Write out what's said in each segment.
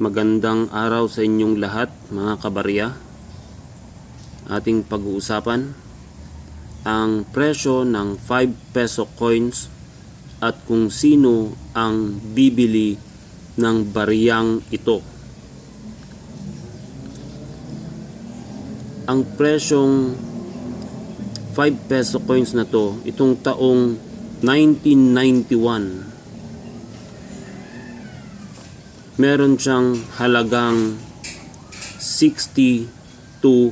Magandang araw sa inyong lahat mga kabarya. Ating pag-uusapan ang presyo ng 5 peso coins at kung sino ang bibili ng bariyang ito. Ang presyong 5 peso coins na to, itong taong 1991, meron siyang halagang 60 to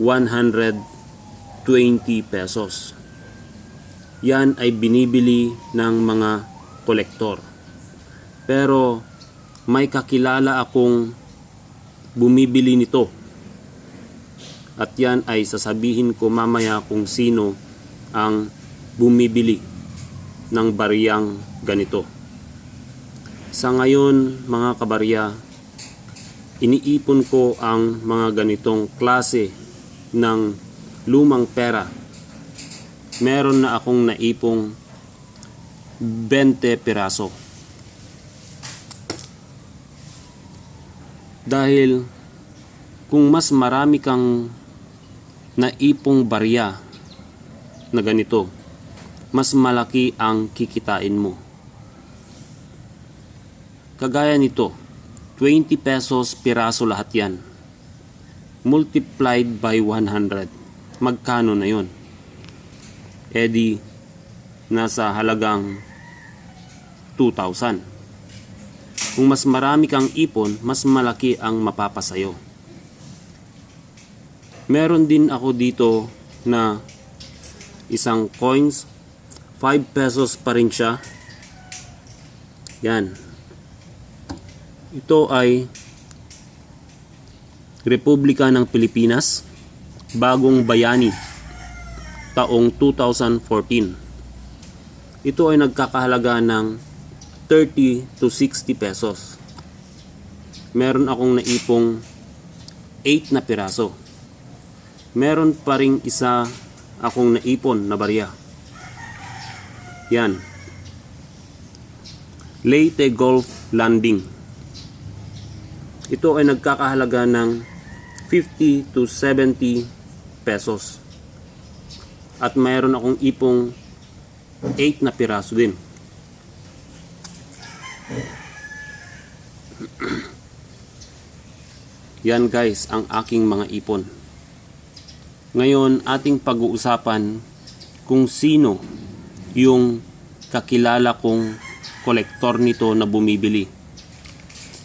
120 pesos. Yan ay binibili ng mga kolektor. Pero may kakilala akong bumibili nito. At yan ay sasabihin ko mamaya kung sino ang bumibili ng bariyang ganito. Sa ngayon mga kabarya, iniipon ko ang mga ganitong klase ng lumang pera. Meron na akong naipong 20 piraso. Dahil kung mas marami kang naipong barya na ganito, mas malaki ang kikitain mo. Kagaya nito, 20 pesos piraso lahat yan. Multiplied by 100. Magkano na yon? E di, nasa halagang 2,000. Kung mas marami kang ipon, mas malaki ang mapapasayo. Meron din ako dito na isang coins, 5 pesos pa rin siya. Yan. Ito ay Republika ng Pilipinas, Bagong Bayani, taong 2014. Ito ay nagkakahalaga ng 30 to 60 pesos. Meron akong naipong 8 na piraso. Meron pa ring isa akong naipon na barya. Yan. Leyte Golf Landing. Ito ay nagkakahalaga ng 50 to 70 pesos. At mayroon akong ipong 8 na piraso din. Yan guys, ang aking mga ipon. Ngayon, ating pag-uusapan kung sino yung kakilala kong kolektor nito na bumibili.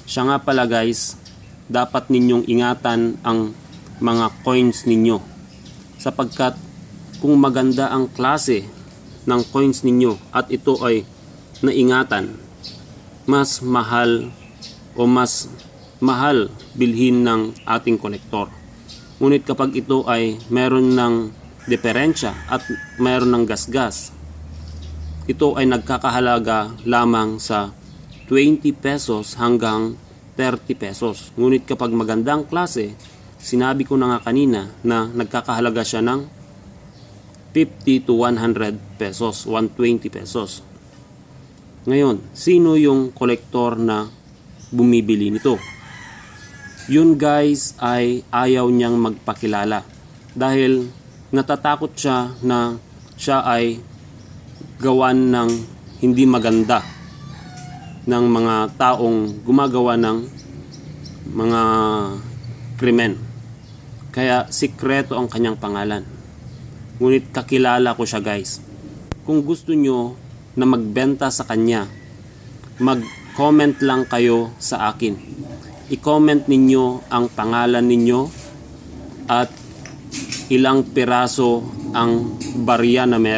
Siya nga pala guys, dapat ninyong ingatan ang mga coins ninyo. Sapagkat kung maganda ang klase ng coins ninyo at ito ay naingatan, mas mahal o mas mahal bilhin ng ating kolektor. Ngunit kapag ito ay meron ng diferensya at meron ng gasgas, ito ay nagkakahalaga lamang sa 20 pesos hanggang 30 pesos. Ngunit kapag magandang klase, sinabi ko na nga kanina na nagkakahalaga siya ng 50 to 100 pesos, 120 pesos. Ngayon, sino yung kolektor na bumibili nito? Yun guys ay ayaw niyang magpakilala dahil natatakot siya na siya ay gawan ng hindi maganda ng mga taong gumagawa ng mga krimen. Kaya sikreto ang kanyang pangalan. Ngunit kakilala ko siya guys. Kung gusto nyo na magbenta sa kanya, mag-comment lang kayo sa akin. I-comment ninyo ang pangalan ninyo at ilang piraso ang barya na meron.